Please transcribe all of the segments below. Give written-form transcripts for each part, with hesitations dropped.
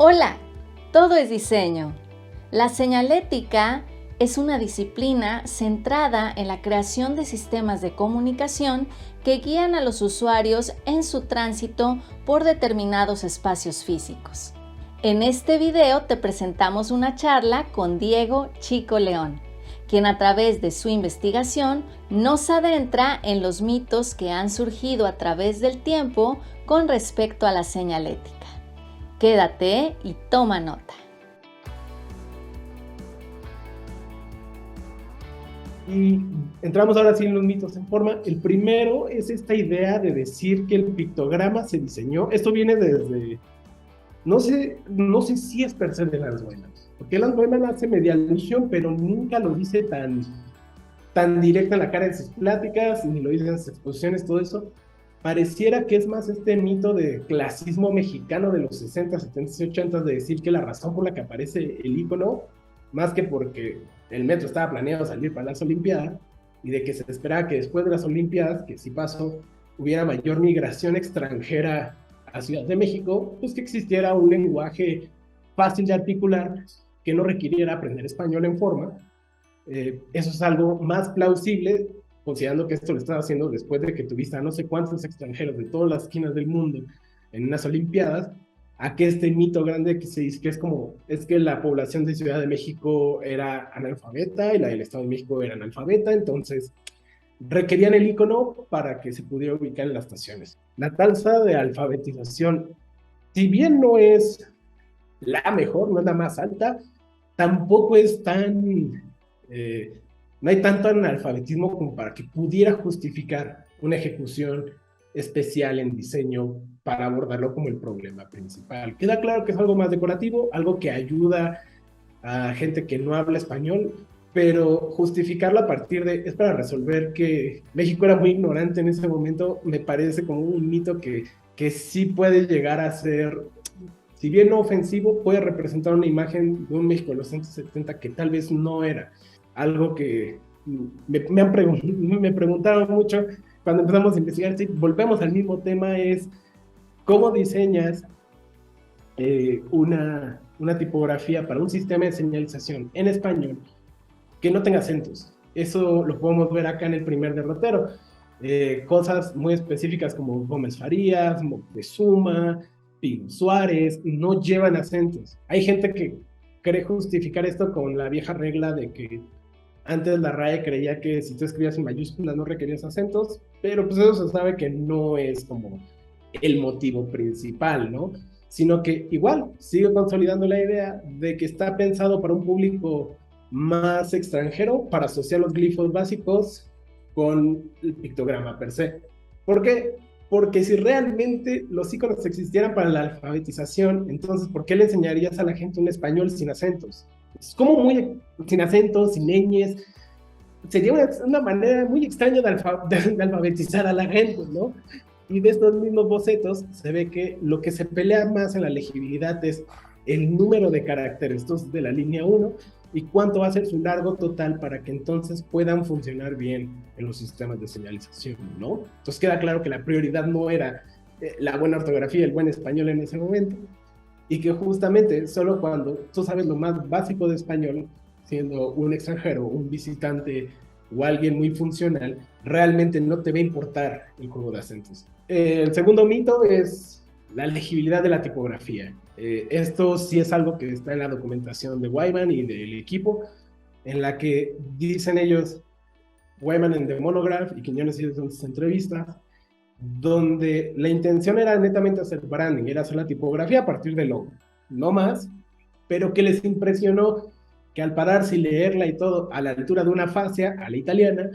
Hola, todo es diseño. La señalética es una disciplina centrada en la creación de sistemas de comunicación que guían a los usuarios en su tránsito por determinados espacios físicos. En este video te presentamos una charla con Diego Chico León, quien a través de su investigación nos adentra en los mitos que han surgido a través del tiempo con respecto a la señalética. Quédate y toma nota. Y entramos ahora sí en los mitos en forma. El primero es esta idea de decir que el pictograma se diseñó. Esto viene desde, no sé si es per se de Lance Wayman, porque Lance Wayman hace media alusión, pero nunca lo dice tan directa en la cara en sus pláticas, ni lo dice en sus exposiciones, todo eso. Pareciera que es más este mito de clasismo mexicano de los 60, 70 y 80 de decir que la razón por la que aparece el icono, más que porque el metro estaba planeado salir para las Olimpiadas, y de que se esperaba que después de las Olimpiadas, que si pasó, hubiera mayor migración extranjera a Ciudad de México, pues que existiera un lenguaje fácil de articular, que no requiriera aprender español en forma. Eso es algo más plausible, considerando que esto lo estás haciendo después de que tuviste a no sé cuántos extranjeros de todas las esquinas del mundo en unas Olimpiadas, a que este mito grande que se dice que es que la población de Ciudad de México era analfabeta y la del Estado de México era analfabeta, entonces requerían el icono para que se pudiera ubicar en las estaciones. La tasa de alfabetización, si bien no es la mejor, no es la más alta, tampoco es no hay tanto analfabetismo como para que pudiera justificar una ejecución especial en diseño para abordarlo como el problema principal. Queda claro que es algo más decorativo, algo que ayuda a gente que no habla español, pero justificarlo a partir de, es para resolver que México era muy ignorante en ese momento, me parece como un mito que sí puede llegar a ser, si bien no ofensivo, puede representar una imagen de un México de los 170 que tal vez no era. Algo que me preguntaron mucho cuando empezamos a investigar, si volvemos al mismo tema, es cómo diseñas una tipografía para un sistema de señalización en español que no tenga acentos. Eso lo podemos ver acá en el primer derrotero. Cosas muy específicas como Gómez Farías, Moctezuma, Pino Suárez, no llevan acentos. Hay gente que cree justificar esto con la vieja regla de que antes la RAE creía que si tú escribías en mayúsculas no requerías acentos, pero pues eso se sabe que no es como el motivo principal, ¿no? Sino que igual sigue consolidando la idea de que está pensado para un público más extranjero, para asociar los glifos básicos con el pictograma per se. ¿Por qué? Porque si realmente los iconos existieran para la alfabetización, entonces ¿por qué le enseñarías a la gente un español sin acentos? Es como muy sin acentos, sin ñes. Sería una manera muy extraña de alfabetizar a la gente, ¿no? Y de estos mismos bocetos se ve que lo que se pelea más en la legibilidad es el número de caracteres, entonces de la línea 1, y cuánto va a ser su largo total para que entonces puedan funcionar bien en los sistemas de señalización, ¿no? Entonces queda claro que la prioridad no era la buena ortografía, el buen español en ese momento, y que justamente solo cuando tú sabes lo más básico de español, siendo un extranjero, un visitante o alguien muy funcional, realmente no te va a importar el juego de acentos. El segundo mito es la legibilidad de la tipografía. Esto sí es algo que está en la documentación de Wyman y del equipo, en la que dicen ellos, Wyman en The Monograph y Quiñones y en sus entrevistas, donde la intención era netamente hacer branding, era hacer la tipografía a partir del logo, no más, pero que les impresionó que al pararse y leerla y todo a la altura de una fascia, a la italiana,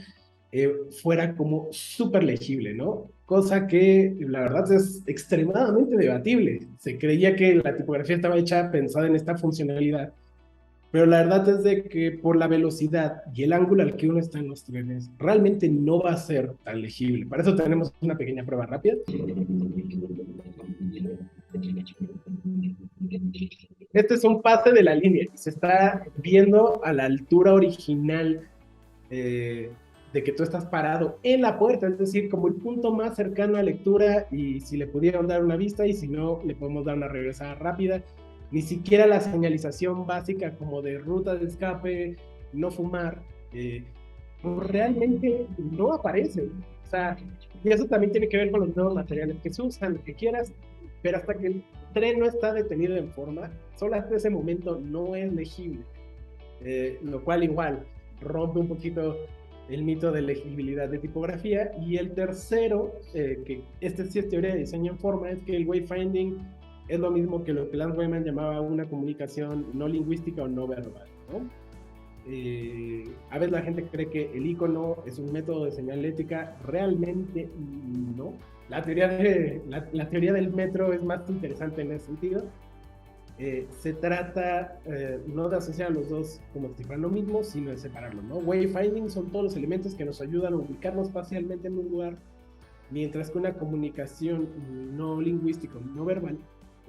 fuera como súper legible, ¿no? Cosa que la verdad es extremadamente debatible. Se creía que la tipografía estaba hecha pensada en esta funcionalidad, pero la verdad es de que por la velocidad y el ángulo al que uno está en los trenes, realmente no va a ser tan legible. Para eso tenemos una pequeña prueba rápida. Este es un pase de la línea y se está viendo a la altura original de que tú estás parado en la puerta, es decir, como el punto más cercano a lectura, y si le pudieran dar una vista y si no, le podemos dar una regresada rápida. ni siquiera la señalización básica como de ruta de escape, no fumar, pues realmente no aparece. O sea, y eso también tiene que ver con los nuevos materiales que se usan, lo que quieras, pero hasta que el tren no está detenido en forma, solo hasta ese momento no es legible. Lo cual igual rompe un poquito el mito de legibilidad de tipografía. Y el tercero, que este sí es teoría de diseño en forma, es que el wayfinding es lo mismo que lo que Lance Wayman llamaba una comunicación no lingüística o no verbal, ¿no? A veces la gente cree que el icono es un método de señalética, realmente no. La teoría del metro es más interesante en ese sentido. Se trata no de asociar a los dos como si fueran lo mismo, sino de separarlos, ¿no? Wayfinding son todos los elementos que nos ayudan a ubicarnos espacialmente en un lugar, mientras que una comunicación no lingüística, no verbal,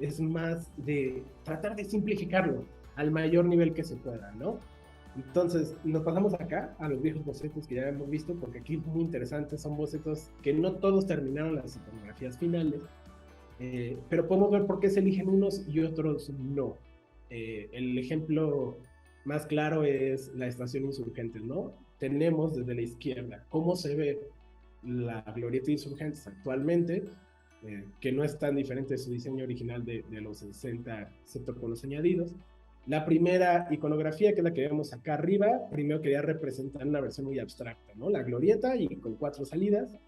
es más de tratar de simplificarlo al mayor nivel que se pueda, ¿no? Entonces, nos pasamos acá a los viejos bocetos que ya hemos visto, porque aquí es muy interesante, son bocetos que no todos terminaron las iconografías finales, pero podemos ver por qué se eligen unos y otros no. El ejemplo más claro es la estación Insurgentes, ¿no? Tenemos desde la izquierda cómo se ve la glorieta Insurgentes actualmente, que no es tan diferente de su diseño original de los 60, excepto con los añadidos. La primera iconografía, que es la que vemos acá arriba, primero quería representar una versión muy abstracta, ¿no? La glorieta y con 4 salidas.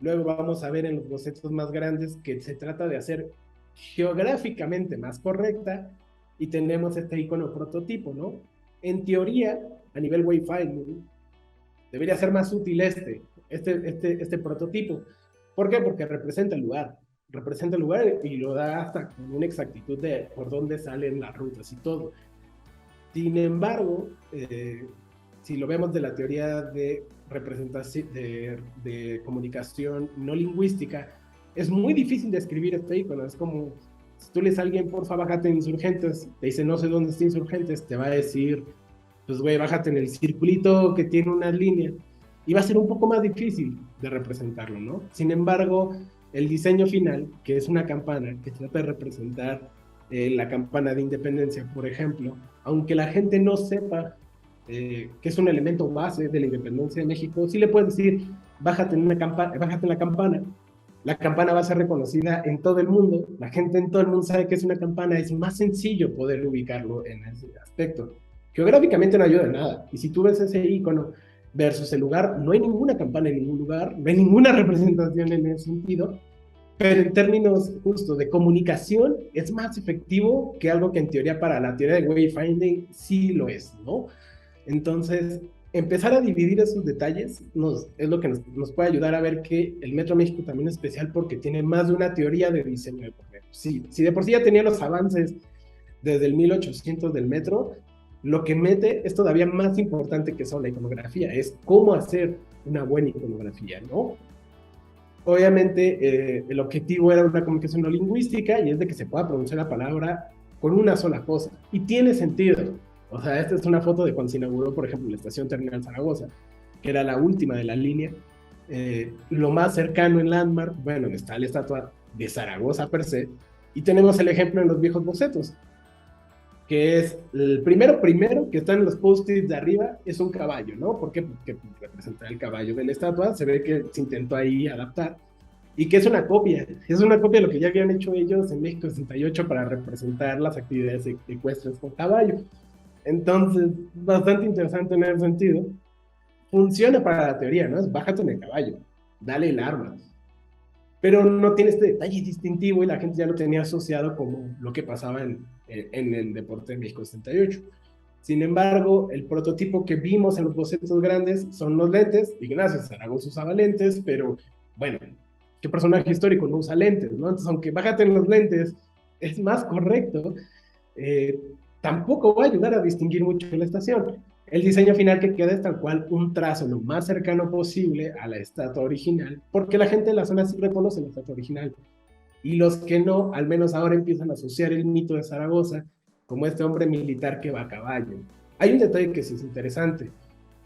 Luego vamos a ver en los bocetos más grandes que se trata de hacer geográficamente más correcta, y tenemos este icono prototipo, ¿no? En teoría, a nivel wayfinding, debería ser más útil este prototipo. ¿Por qué? Porque representa el lugar y lo da hasta con una exactitud de por dónde salen las rutas y todo. Sin embargo, si lo vemos de la teoría de representación, de comunicación no lingüística, es muy difícil de escribir este icono. Es como, si tú le dices a alguien, porfa, bájate en Insurgentes, te dice, no sé dónde está Insurgentes, te va a decir, pues güey, bájate en el circulito que tiene unas líneas, y va a ser un poco más difícil de representarlo, ¿no? Sin embargo, el diseño final, que es una campana que trata de representar la campana de independencia, por ejemplo, aunque la gente no sepa que es un elemento base de la independencia de México, sí le puedes decir, bájate en la campana va a ser reconocida en todo el mundo, la gente en todo el mundo sabe que es una campana, es más sencillo poder ubicarlo en ese aspecto. Geográficamente no ayuda en nada, y si tú ves ese icono versus el lugar, no hay ninguna campana en ningún lugar, no hay ninguna representación en ese sentido, pero en términos justo de comunicación es más efectivo que algo que en teoría para la teoría de wayfinding sí lo es, ¿no? Entonces, empezar a dividir esos detalles es lo que nos puede ayudar a ver que el Metro México también es especial porque tiene más de una teoría de diseño de por medio. Si de por sí ya tenía los avances desde el 1800 del metro, lo que mete es todavía más importante que solo la iconografía, es cómo hacer una buena iconografía, ¿no? Obviamente, el objetivo era una comunicación no lingüística y es de que se pueda pronunciar la palabra con una sola cosa. Y tiene sentido. O sea, esta es una foto de cuando se inauguró, por ejemplo, la estación Terminal Zaragoza, que era la última de la línea. Lo más cercano en Landmark, bueno, está la estatua de Zaragoza per se, y tenemos el ejemplo en los viejos bocetos, que es el primero que está en los post-its de arriba, es un caballo, ¿no? ¿Por qué? Porque representa el caballo de la estatua, se ve que se intentó ahí adaptar, y que es una copia de lo que ya habían hecho ellos en México 68 para representar las actividades ecuestres con caballo. Entonces, bastante interesante en ese sentido. Funciona para la teoría, ¿no? Es bájate en el caballo, dale el arma. Pero no tiene este detalle distintivo y la gente ya lo tenía asociado como lo que pasaba en el deporte de México 68. Sin embargo, el prototipo que vimos en los bocetos grandes son los lentes. Ignacio Zaragoza usaba lentes, pero bueno, ¿qué personaje histórico no usa lentes, no? Entonces, aunque bájate en los lentes es más correcto, tampoco va a ayudar a distinguir mucho la estación. El diseño final que queda es tal cual un trazo lo más cercano posible a la estatua original, porque la gente en la zona sí reconoce la estatua original. Y los que no, al menos ahora empiezan a asociar el mito de Zaragoza como este hombre militar que va a caballo. Hay un detalle que sí es interesante.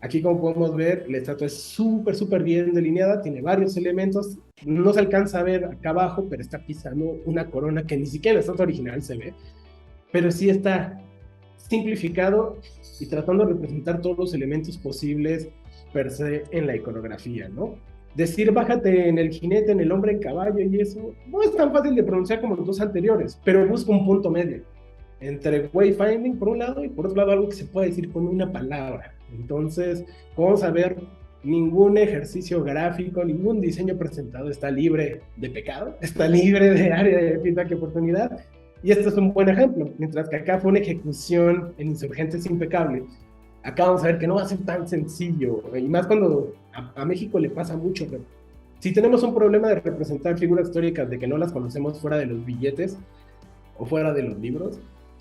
Aquí, como podemos ver, la estatua es súper bien delineada, tiene varios elementos, no se alcanza a ver acá abajo, pero está pisando una corona que ni siquiera en la estatua original se ve. pero sí está simplificado y tratando de representar todos los elementos posibles per se en la iconografía, ¿no? Decir bájate en el jinete, en el hombre en caballo y eso, no es tan fácil de pronunciar como los dos anteriores, pero busca un punto medio entre wayfinding por un lado y por otro lado algo que se puede decir con una palabra. Entonces, vamos a ver, ningún ejercicio gráfico, ningún diseño presentado está libre de pecado, está libre de área de feedback y oportunidad. Y este es un buen ejemplo. Mientras que acá fue una ejecución en Insurgentes impecable, acá vamos a ver que no va a ser tan sencillo. Y más cuando a México le pasa mucho. Si tenemos un problema de representar figuras históricas de que no las conocemos fuera de los billetes o fuera de los libros,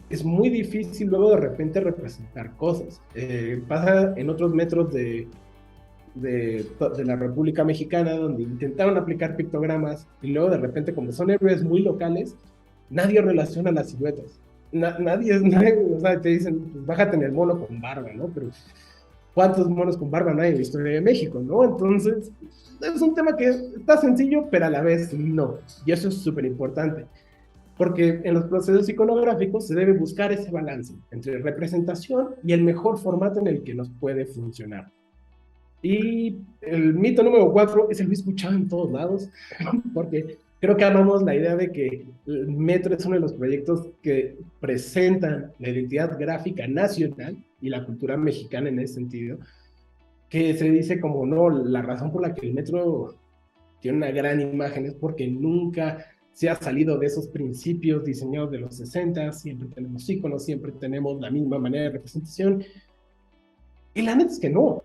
es muy difícil luego de repente representar cosas. Pasa en otros metros de la República Mexicana, donde intentaron aplicar pictogramas y luego de repente, como son héroes muy locales, nadie relaciona las siluetas. Nadie, o sea, te dicen, pues bájate en el mono con barba, ¿no? Pero ¿cuántos monos con barba no hay en la historia de México, no? Entonces, es un tema que está sencillo, pero a la vez no. Y eso es súper importante, porque en los procesos iconográficos se debe buscar ese balance entre representación y el mejor formato en el que nos puede funcionar. Y el mito número 4 es el mismo escuchado en todos lados, porque creo que amamos la idea de que el Metro es uno de los proyectos que presentan la identidad gráfica nacional y la cultura mexicana en ese sentido, que se dice como, no, la razón por la que el Metro tiene una gran imagen es porque nunca se ha salido de esos principios diseñados de los 60, siempre tenemos íconos, siempre tenemos la misma manera de representación. Y la neta es que no.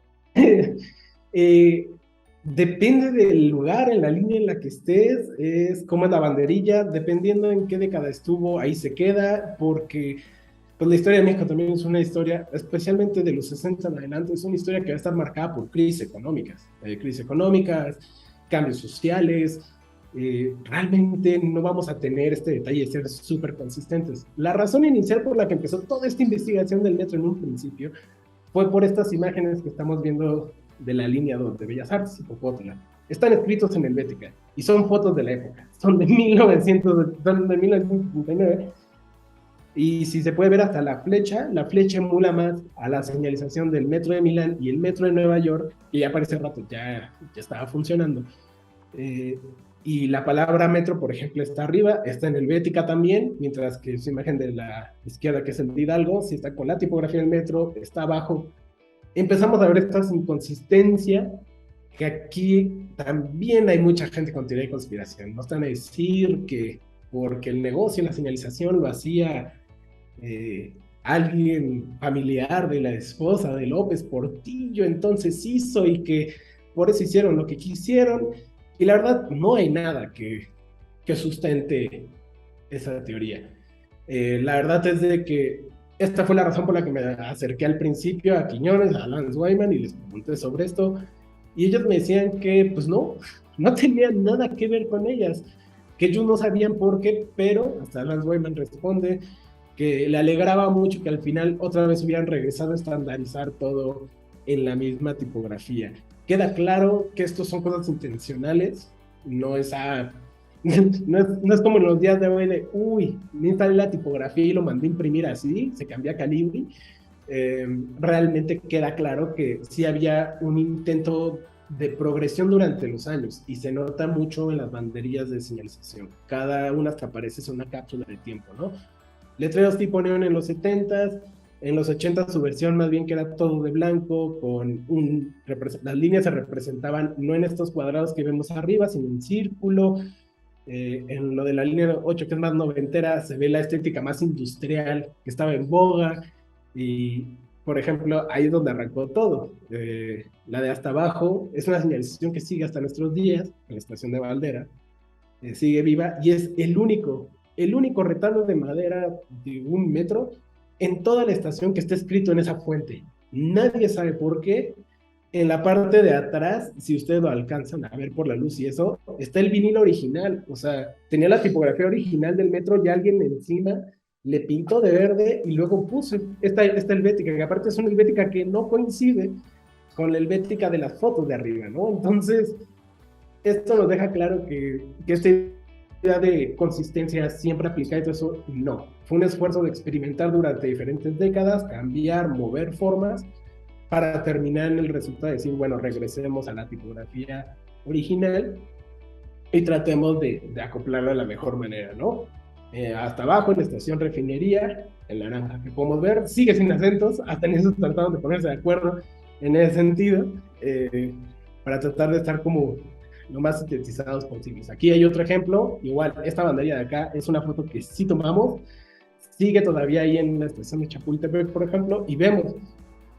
Depende del lugar, en la línea en la que estés, es como es la banderilla, dependiendo en qué década estuvo, ahí se queda, porque pues la historia de México también es una historia, especialmente de los 60 en adelante, es una historia que va a estar marcada por crisis económicas, cambios sociales. Realmente no vamos a tener este detalle de ser súper consistentes. La razón inicial por la que empezó toda esta investigación del Metro en un principio fue por estas imágenes que estamos viendo de la línea 2 de Bellas Artes y Popotla. Están escritos en helvética y son fotos de la época, son de 1969. Y si se puede ver hasta la flecha emula más a la señalización del metro de Milán y el metro de Nueva York, que ya para ese rato ya estaba funcionando. Y la palabra metro, por ejemplo, está arriba, está en helvética también, mientras que su imagen de la izquierda, que es el de Hidalgo, sí está con la tipografía del metro, está abajo. Empezamos a ver esta inconsistencia, que aquí también hay mucha gente con teoría de conspiración. No están a decir que porque el negocio y la señalización lo hacía alguien familiar de la esposa de López Portillo, entonces hizo y que por eso hicieron lo que quisieron. Y la verdad, no hay nada que sustente esa teoría. La verdad es de que esta fue la razón por la que me acerqué al principio a Quiñones, a Lance Wyman, y les pregunté sobre esto. Y ellos me decían que, pues no tenían nada que ver con ellas, que ellos no sabían por qué, pero hasta Lance Wyman responde que le alegraba mucho que al final otra vez hubieran regresado a estandarizar todo en la misma tipografía. Queda claro que estos son cosas intencionales, no es no es como en los días de hoy de, me instalé la tipografía y lo mandé a imprimir así, se cambia a Calibri. Realmente queda claro que sí había un intento de progresión durante los años y se nota mucho en las banderillas de señalización. Cada una hasta parece ser una cápsula de tiempo, ¿no? Letreros tipo neón en los 70s, en los 80 su versión más bien que era todo de blanco, las líneas se representaban no en estos cuadrados que vemos arriba, sino en círculo. En lo de la línea 8, que es más noventera, se ve la estética más industrial que estaba en boga. Y, por ejemplo, ahí es donde arrancó todo. La de hasta abajo es una señalización que sigue hasta nuestros días, en la estación de Valdera. Sigue viva y es el único retablo de madera de un metro en toda la estación que está escrito en esa fuente. Nadie sabe por qué. En la parte de atrás, si ustedes lo alcanzan a ver por la luz y eso, está el vinilo original. O sea, tenía la tipografía original del metro y alguien encima le pintó de verde y luego puso esta helvética, que aparte es una helvética que no coincide con la helvética de las fotos de arriba, ¿no? Entonces, esto nos deja claro que esta de consistencia siempre aplicada y todo eso, no. Fue un esfuerzo de experimentar durante diferentes décadas, cambiar, mover formas, para terminar en el resultado de decir, bueno, regresemos a la tipografía original y tratemos de acoplarlo de la mejor manera, ¿no? Hasta abajo, en la estación refinería, en la naranja que podemos ver, sigue sin acentos, hasta en eso trataron de ponerse de acuerdo en ese sentido, para tratar de estar como lo más sintetizados posibles. Aquí hay otro ejemplo, igual, esta banderilla de acá es una foto que sí tomamos, sigue todavía ahí en la estación de Chapultepec, por ejemplo, y vemos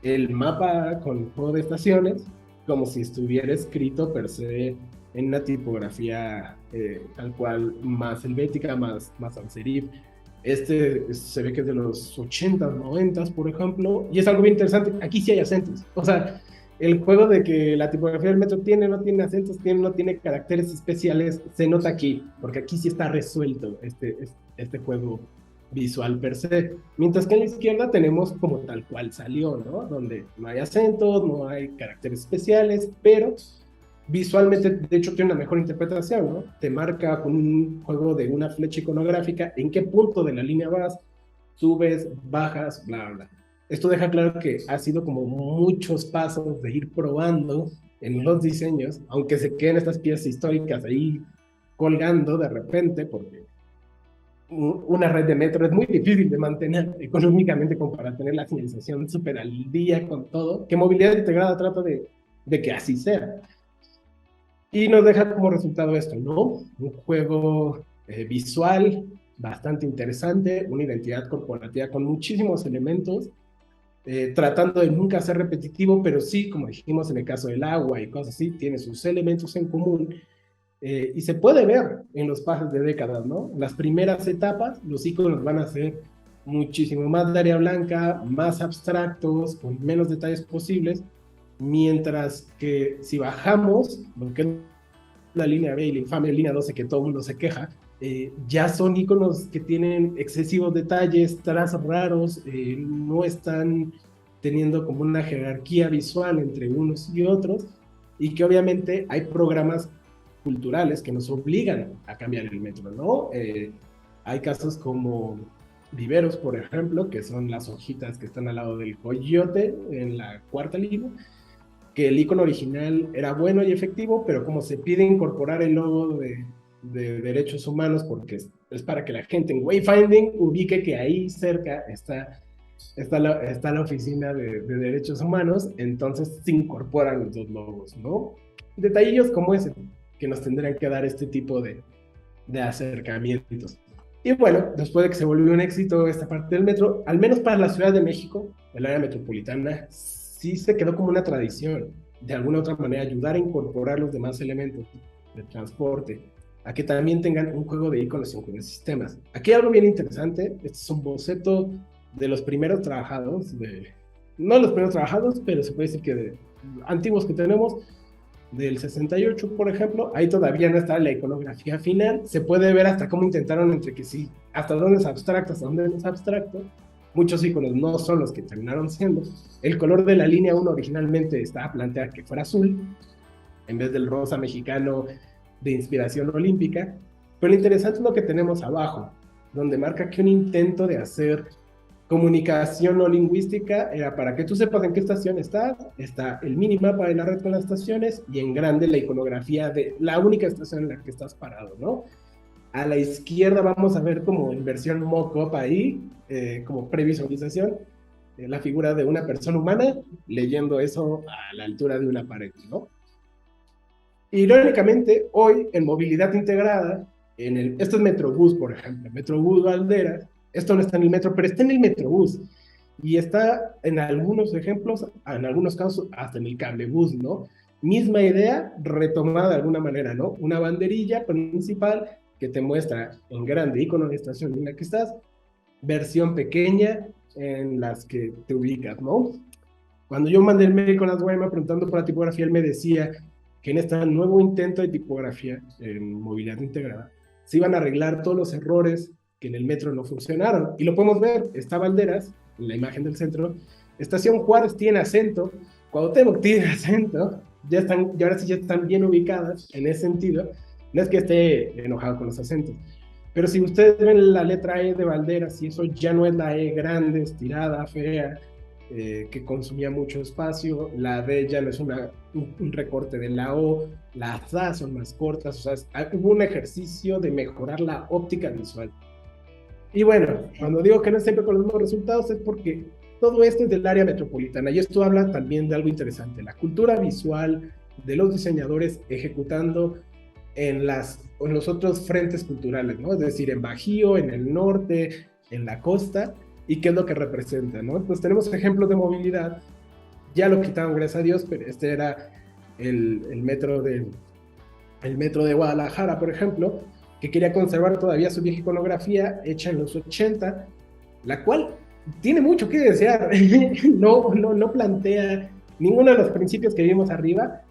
el mapa con juego de estaciones como si estuviera escrito per se en una tipografía tal cual más helvética, más sans serif. Este se ve que es de los 80s, 90s, por ejemplo, y es algo bien interesante. Aquí sí hay acentos. O sea, el juego de que la tipografía del metro tiene, no tiene acentos, tiene, no tiene caracteres especiales, se nota aquí, porque aquí sí está resuelto este juego visual per se. Mientras que en la izquierda tenemos como tal cual salió, ¿no? Donde no hay acentos, no hay caracteres especiales, pero visualmente, de hecho, tiene una mejor interpretación, ¿no? Te marca con un juego de una flecha iconográfica en qué punto de la línea vas, subes, bajas, bla, bla. Esto deja claro que ha sido como muchos pasos de ir probando en los diseños, aunque se queden estas piezas históricas ahí colgando de repente, porque una red de metro es muy difícil de mantener económicamente como para tener la señalización súper al día con todo, que movilidad integrada trata de que así sea. Y nos deja como resultado esto, ¿no? Un juego visual bastante interesante, una identidad corporativa con muchísimos elementos, tratando de nunca ser repetitivo, pero sí, como dijimos en el caso del agua y cosas así, tiene sus elementos en común, y se puede ver en los pases de décadas, ¿no? Las primeras etapas, los iconos van a ser muchísimo más de área blanca, más abstractos, con menos detalles posibles, mientras que si bajamos, lo que es la línea B y la infame línea 12 que todo el mundo se queja, ya son iconos que tienen excesivos detalles, trazos raros, no están teniendo como una jerarquía visual entre unos y otros, y que obviamente hay programas culturales que nos obligan a cambiar el metro, ¿no? Hay casos como Viveros, por ejemplo, que son las hojitas que están al lado del coyote en la cuarta línea, que el icono original era bueno y efectivo, pero como se pide incorporar el logo de derechos humanos, porque es para que la gente en Wayfinding ubique que ahí cerca está la oficina de derechos humanos, entonces se incorporan los dos logos, ¿no? Detallillos como ese, que nos tendrían que dar este tipo de acercamientos. Y bueno, después de que se volvió un éxito esta parte del metro, al menos para la Ciudad de México, el área metropolitana, sí se quedó como una tradición, de alguna u otra manera, ayudar a incorporar los demás elementos de transporte, a que también tengan un juego de iconos y de sistemas. Aquí hay algo bien interesante, este es un boceto de los primeros trabajados, no los primeros trabajados, pero se puede decir que de antiguos que tenemos, del 68, por ejemplo, ahí todavía no está la iconografía final, se puede ver hasta cómo intentaron entre que sí, hasta dónde es abstracto, hasta dónde no es abstracto, muchos iconos no son los que terminaron siendo, el color de la línea 1 originalmente estaba planteado que fuera azul, en vez del rosa mexicano de inspiración olímpica, pero lo interesante es lo que tenemos abajo, donde marca que un intento de hacer comunicación no lingüística era para que tú sepas en qué estación estás, está el minimapa de la red con las estaciones y en grande la iconografía de la única estación en la que estás parado, ¿no? A la izquierda vamos a ver como en versión mock-up ahí, como previsualización, la figura de una persona humana leyendo eso a la altura de una pared, ¿no? Irónicamente, hoy en movilidad integrada, esto es Metrobús, por ejemplo, Metrobús Valderas, esto no está en el metro, pero está en el Metrobús. Y está en algunos ejemplos, en algunos casos, hasta en el cablebús, ¿no? Misma idea, retomada de alguna manera, ¿no? Una banderilla principal que te muestra en grande icono de estación en la que estás, versión pequeña en las que te ubicas, ¿no? Cuando yo mandé el mail con las Guaymas preguntando por la tipografía, él me decía que en este nuevo intento de tipografía en movilidad integrada se iban a arreglar todos los errores que en el metro no funcionaron. Y lo podemos ver, está Valderas, en la imagen del centro, Estación Juárez tiene acento, Cuauhtémoc tiene acento, y ahora sí ya están bien ubicadas en ese sentido, No es que esté enojado con los acentos, pero si ustedes ven la letra E de Valderas, y eso ya no es la E grande, estirada, fea, que consumía mucho espacio, la D ya no es un recorte de la O, las A son más cortas, o sea, hubo un ejercicio de mejorar la óptica visual. Y bueno, cuando digo que no siempre con los mismos resultados es porque todo esto es del área metropolitana, y esto habla también de algo interesante, la cultura visual de los diseñadores ejecutando en los otros frentes culturales, ¿no? Es decir, en Bajío, en el norte, en la costa, y qué es lo que representa, ¿no? Pues tenemos ejemplos de movilidad, ya lo quitaron, gracias a Dios, pero este era el metro de Guadalajara, por ejemplo, que quería conservar todavía su vieja iconografía hecha en los 80, la cual tiene mucho que desear, no plantea ninguno de los principios que vimos arriba,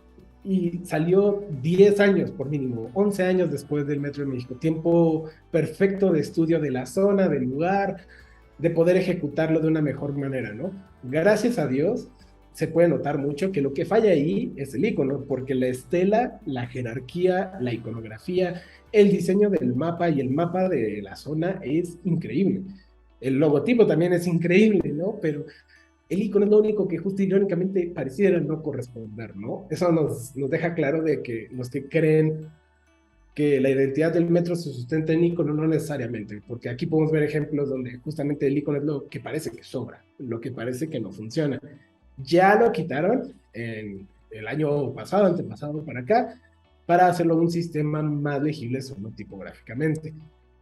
y salió 10 años por mínimo, 11 años después del Metro de México, tiempo perfecto de estudio de la zona, del lugar, de poder ejecutarlo de una mejor manera, ¿no? Gracias a Dios se puede notar mucho que lo que falla ahí es el icono, porque la estela, la jerarquía, la iconografía, el diseño del mapa y el mapa de la zona es increíble. El logotipo también es increíble, ¿no? Pero el icono es lo único que justo irónicamente pareciera no corresponder, ¿no? Eso nos deja claro de que los que creen que la identidad del metro se sustenta en icono, no necesariamente, porque aquí podemos ver ejemplos donde justamente el icono es lo que parece que sobra, lo que parece que no funciona. Ya lo quitaron en el año pasado, antepasado para acá, para hacerlo un sistema más legible solo tipográficamente.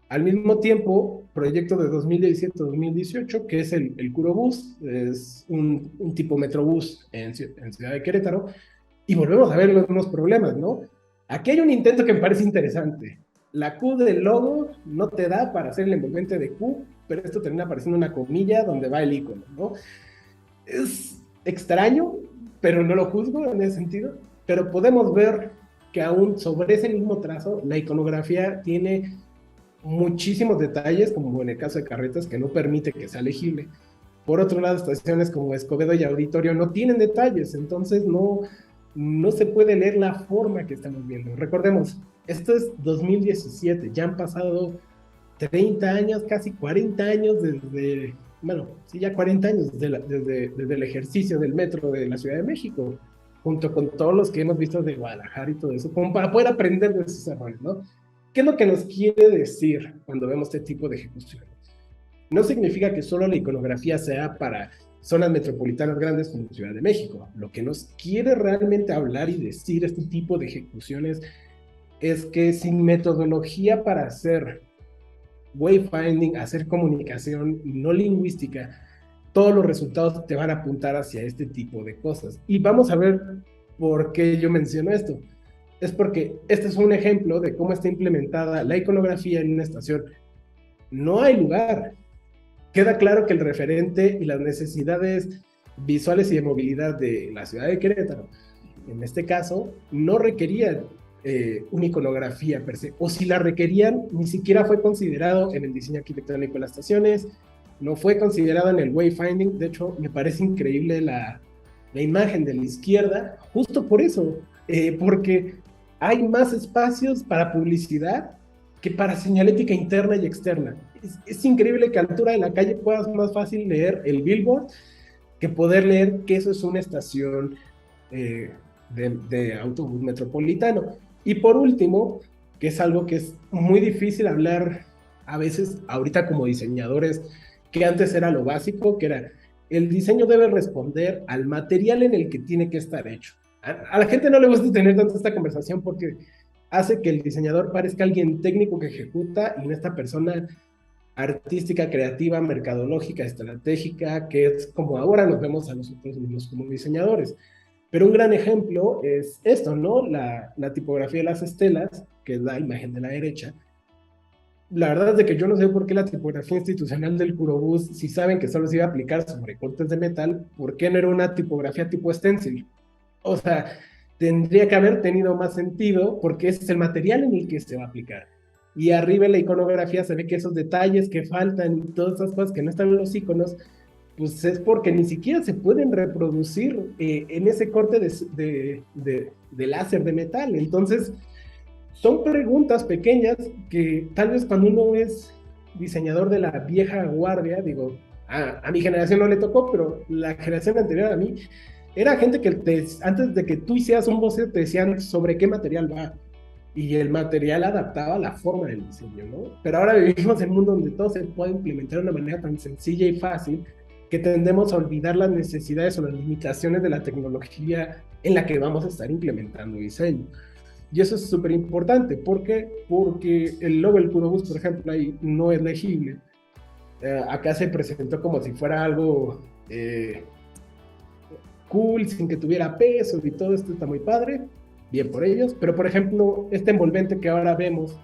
Al mismo tiempo, proyecto de 2017-2018, que es el Curobús, es un tipo Metrobús en Ciudad de Querétaro, y volvemos a ver los mismos problemas, ¿no? Aquí hay un intento que me parece interesante. La Q del logo no te da para hacer el envolvente de Q, pero esto termina apareciendo una comilla donde va el icono, ¿no? Es extraño, pero no lo juzgo en ese sentido, pero podemos ver que aún sobre ese mismo trazo, la iconografía tiene muchísimos detalles, como en el caso de Carretas, que no permite que sea legible. Por otro lado, estaciones como Escobedo y Auditorio no tienen detalles, entonces no se puede leer la forma que estamos viendo. Recordemos, esto es 2017, ya han pasado 30 años, casi 40 años desde, bueno, sí, ya 40 años desde el ejercicio del metro de la Ciudad de México, junto con todos los que hemos visto de Guadalajara y todo eso, como para poder aprender de esos errores, ¿no? ¿Qué es lo que nos quiere decir cuando vemos este tipo de ejecuciones? No significa que solo la iconografía sea para zonas metropolitanas grandes como Ciudad de México. Lo que nos quiere realmente hablar y decir este tipo de ejecuciones es que sin metodología para hacer wayfinding, hacer comunicación no lingüística, todos los resultados te van a apuntar hacia este tipo de cosas. Y vamos a ver por qué yo menciono esto. Es porque este es un ejemplo de cómo está implementada la iconografía en una estación. No hay lugar. Queda claro que el referente y las necesidades visuales y de movilidad de la ciudad de Querétaro, en este caso, no requerían una iconografía per se, o si la requerían, ni siquiera fue considerado en el diseño arquitectónico de las estaciones, no fue considerado en el wayfinding. De hecho, me parece increíble la imagen de la izquierda, justo por eso, porque hay más espacios para publicidad que para señalética interna y externa. Es increíble que a altura de la calle puedas más fácil leer el billboard que poder leer que eso es una estación de autobús metropolitano. Y por último, que es algo que es muy difícil hablar a veces ahorita como diseñadores, que antes era lo básico, que era el diseño debe responder al material en el que tiene que estar hecho. A la gente no le gusta tener tanto esta conversación porque hace que el diseñador parezca alguien técnico que ejecuta y no esta persona artística, creativa, mercadológica, estratégica, que es como ahora nos vemos a nosotros mismos como diseñadores. Pero un gran ejemplo es esto, ¿no? La tipografía de las estelas, que es la imagen de la derecha. La verdad es de que yo no sé por qué la tipografía institucional del Curobús, si saben que solo se iba a aplicar sobre cortes de metal, ¿por qué no era una tipografía tipo stencil? O sea, tendría que haber tenido más sentido porque ese es el material en el que se va a aplicar. Y arriba en la iconografía se ve que esos detalles que faltan y todas esas cosas que no están en los iconos, pues es porque ni siquiera se pueden reproducir en ese corte de láser de metal. Entonces, son preguntas pequeñas que tal vez cuando uno es diseñador de la vieja guardia, digo, a mi generación no le tocó, pero la generación anterior a mí, era gente que antes de que tú hicieras un boceto te decían sobre qué material va. Y el material adaptaba la forma del diseño, ¿no? Pero ahora vivimos en un mundo donde todo se puede implementar de una manera tan sencilla y fácil que tendemos a olvidar las necesidades o las limitaciones de la tecnología en la que vamos a estar implementando diseño. Y eso es súper importante. ¿Por qué? Porque el logo del Curobús, por ejemplo, ahí no es legible. Acá se presentó como si fuera algo cool, sin que tuviera peso y todo esto está muy padre. Bien por ellos. Pero, por ejemplo, este envolvente que ahora vemos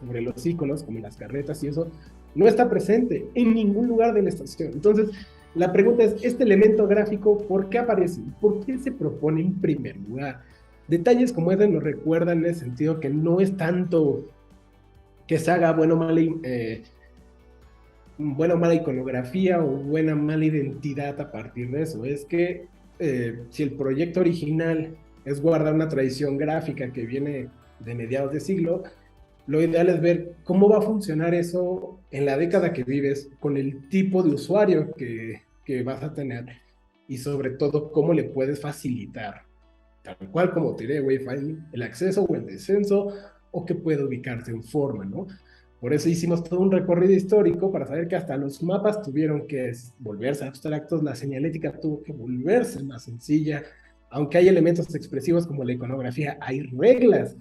sobre los iconos, como las carretas y eso, no está presente en ningún lugar de la estación. Entonces, la pregunta es, ¿este elemento gráfico por qué aparece? ¿Por qué se propone en primer lugar? Detalles como ese nos recuerdan en el sentido que no es tanto que se haga buena o mala iconografía o buena o mala identidad a partir de eso. Es que si el proyecto original es guardar una tradición gráfica que viene de mediados de siglo, lo ideal es ver cómo va a funcionar eso en la década que vives, con el tipo de usuario que vas a tener y sobre todo cómo le puedes facilitar, tal cual como te diré Wi-Fi, el acceso o el descenso, o que puede ubicarse en forma, ¿no? Por eso hicimos todo un recorrido histórico para saber que hasta los mapas tuvieron que volverse abstractos, la señalética tuvo que volverse más sencilla, aunque hay elementos expresivos como la iconografía, hay reglas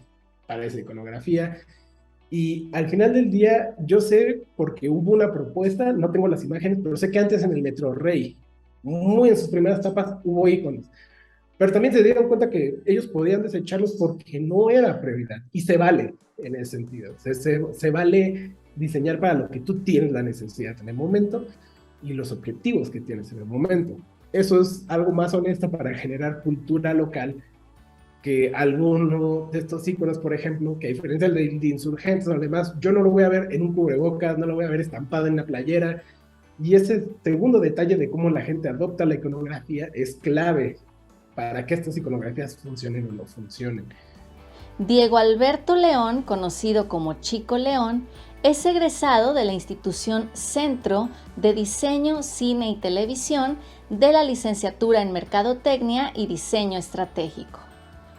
para esa iconografía. Y al final del día, yo sé, porque hubo una propuesta, no tengo las imágenes, pero sé que antes en el Metro Rey, muy en sus primeras etapas, hubo iconos. Pero también se dieron cuenta que ellos podían desecharlos porque no era prioridad. Y se vale en ese sentido. Se vale diseñar para lo que tú tienes la necesidad en el momento y los objetivos que tienes en el momento. Eso es algo más honesto para generar cultura local que alguno de estos iconos, por ejemplo, que a diferencia de Insurgentes o demás, yo no lo voy a ver en un cubrebocas, no lo voy a ver estampado en la playera. Y ese segundo detalle de cómo la gente adopta la iconografía es clave para que estas iconografías funcionen o no funcionen. Diego Alberto León, conocido como Chico León, es egresado de la institución Centro de Diseño, Cine y Televisión de la licenciatura en Mercadotecnia y Diseño Estratégico.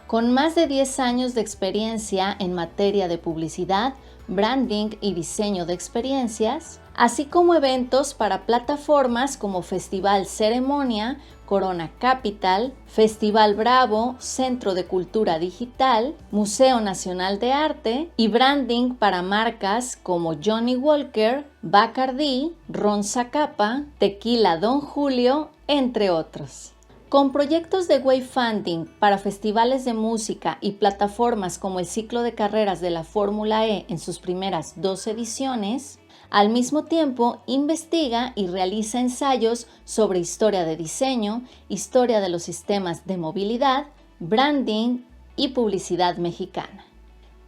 Con más de 10 años de experiencia en materia de publicidad, branding y diseño de experiencias, así como eventos para plataformas como Festival Ceremonia, Corona Capital, Festival Bravo, Centro de Cultura Digital, Museo Nacional de Arte y branding para marcas como Johnny Walker, Bacardi, Ron Zacapa, Tequila Don Julio, entre otros. Con proyectos de wayfinding para festivales de música y plataformas como el ciclo de carreras de la Fórmula E en sus primeras 2 ediciones, al mismo tiempo investiga y realiza ensayos sobre historia de diseño, historia de los sistemas de movilidad, branding y publicidad mexicana.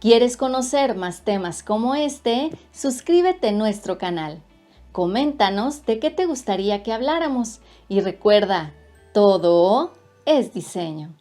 ¿Quieres conocer más temas como este? Suscríbete a nuestro canal. Coméntanos de qué te gustaría que habláramos y recuerda, todo es diseño.